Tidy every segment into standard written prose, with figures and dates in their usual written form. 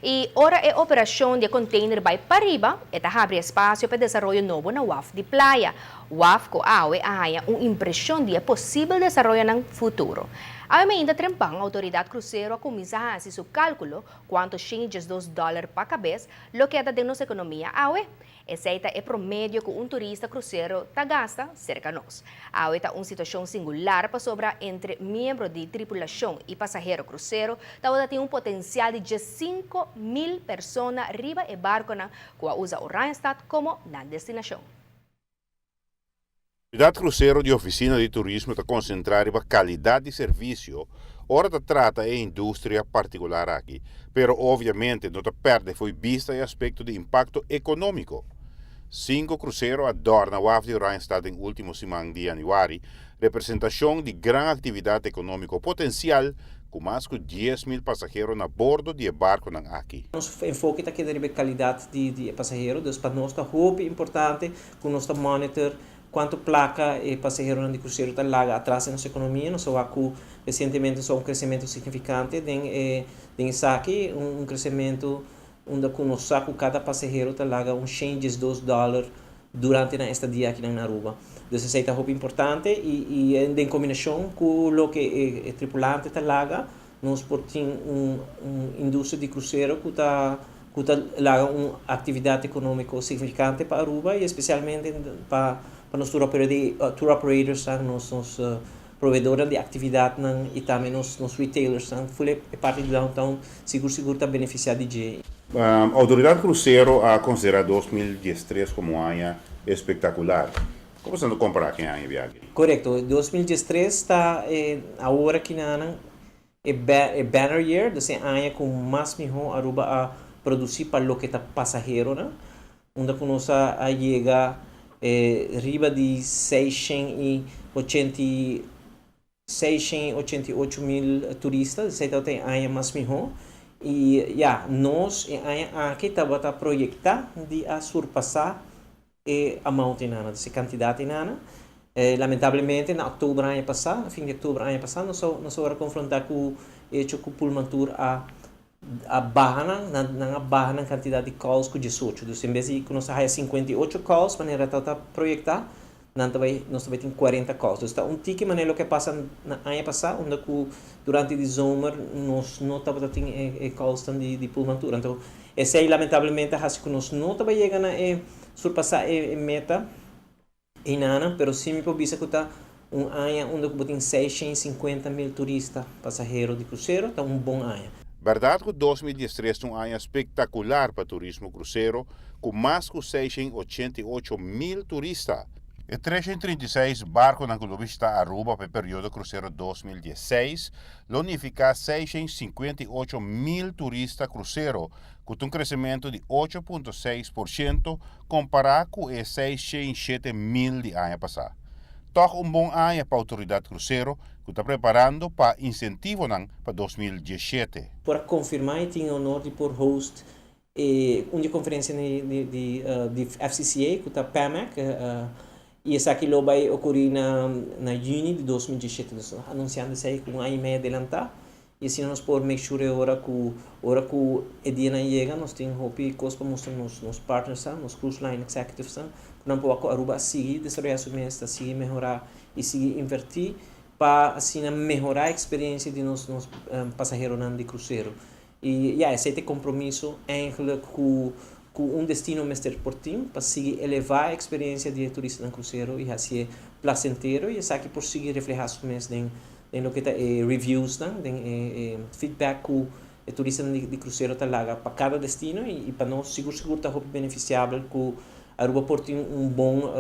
E ora é operação de container vai para riba, eta abre espaço para desenvolvimento novo na WAF de praia. WAF ko awe ahaya impressão de possível desenvolvimento no futuro. Ainda trempang a autoridade cruzeiro a começar a se cálculo quanto changes $2 para cabeça, lo que é da nossa economia awe. Esse é promédio que turista cruzeiro gasta cerca de nós. Awe está uma situação singular para sobrar entre membros de tripulação e passageiro cruzeiro, tem um potencial de 5.000 pessoas riba e barco que usa o Randstad como na destinação. A Autoridade Cruzeiro de Oficina de Turismo está concentrada na qualidade de serviço, ora trata a indústria particular aqui, pero obviamente não perde foi vista o aspecto de impacto econômico. 5 cruzeiros adornam o WAF de Randstad em último semana de januário, representação de grande atividade econômica potencial, com mais de 10.000 passageiros na bordo de barco aqui. Nosso enfoque está aqui na qualidade de passageiro, então para nós está muito importante que nós monitor quanto placa e passageiro de cruzeiro está lá atrás na nossa economia. Nós vimos recentemente um crescimento significante em saque, crescimento onde nós saco cada passageiro está lá changes $2 durante a estadia aqui na Aruba. Então isso é muito importante e em combinação com o que o tripulante está lá, nós temos indústria de cruzeiro que está lá uma atividade econômica significante para Aruba e especialmente para os tour operators, nos provedores de atividade e também nos retailers, é parte do downtown, seguro está beneficiado de. A Autoridade Cruzeiro a considera 2013 como um ano espetacular. Como você não compara aqui em viagem? Correto, 2013 está agora que é banner year, desse ano com mais melhor Aruba a produzir para o que está passageiro, onde nós a chega riba de 688 mil turistas, então tem ano mais melhor. E nós aqui estamos a projetar de surpassar a montanha, essa quantidade. Lamentavelmente, em outubro ano passado, fim de outubro ano passado, nós vamos confrontar com o hecho que o Pulmantur a barra na quantidade de calls com 18. Então, em vez de que nós temos 58 calls, maneira de projetar, nós também temos 40 calls. Então, tique maneira que passa no ano passado, onde durante o summer nós não estamos tendo calls de Pulmantur. Então, esse aí, lamentavelmente, acho que nós não estamos chegando a surpassar a meta em ano, mas sim, me pode que está um ano onde tem 650 mil turistas passageiros de cruzeiro, então um bom ano. Verdade que 2013 é um ano espetacular para o turismo cruzeiro, com mais de 688 mil turistas. E 336 barcos na Globista Aruba para o período cruzeiro 2016, unificar 658 mil turistas cruzeiro, com um crescimento de 8,6% comparado com os 607 mil de ano passado. Toch um bom ano para a autoridade cruzeiro, que está preparando para incentivo para 2017. Para confirmar, eu tenho o honor de por host uma conferência de FCCA, que está PAMAC, e essa aqui vai ocorrer na junho de 2017, anunciando isso aí com um ano e meio adelantado. E assim nós podemos make sure agora que o dia não chega, nós temos coisas para mostrar nos partners, nos cruise line executives, que não podemos Aruba seguir desenvolver sua mesa, seguir melhorar e seguir investir para assim melhorar a experiência de nos passageiros de cruzeiro. E esse compromisso é com destino mais esportivo para seguir elevar a experiência de turista no cruzeiro e assim placentero e essa aqui por seguir refletir sua mesa em lo que está reviews, feedback que o turista de cruzeiro está lá para cada destino e para nós seguro está beneficiável que Aruba porte bom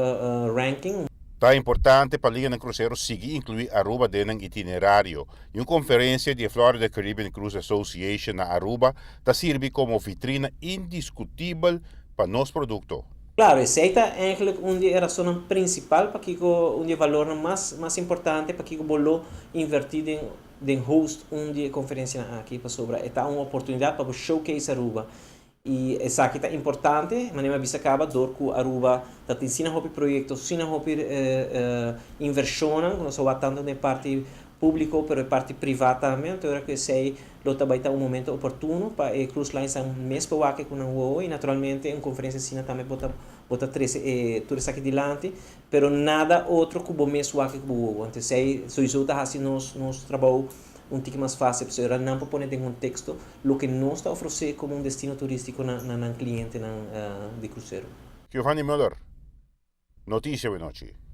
ranking. Tá importante para a Liga de Cruzeiro seguir incluir Aruba dentro do itinerário. E uma conferência de Florida Caribbean Cruise Association na Aruba está serve como vitrina indiscutível para nosso produto. Claro, essa é eigenlijk a razão principal para que o valor mais importante para que o bolo invertir em host uma conferência aqui para sobre é uma oportunidade para showcase Aruba. E essa aqui é importante, mas não bisa acaba dor que Aruba está ensina hopi projetos, ensina hopi inversão, nós estamos tanto na parte público, pero é parte privada também. Então, que sei, lo também está um momento oportuno para cruise lines um mês para o que com o e naturalmente em conferência assim também bota tudo aqui adiante, pero nada outro que o mês o que o então sei, só isso está assim nos trabalho um tique mais fácil, porque era não para pôr em contexto o que nós está oferecendo como um destino turístico na cliente de cruzeiro. Giovanni Müller, Notícia de Noche.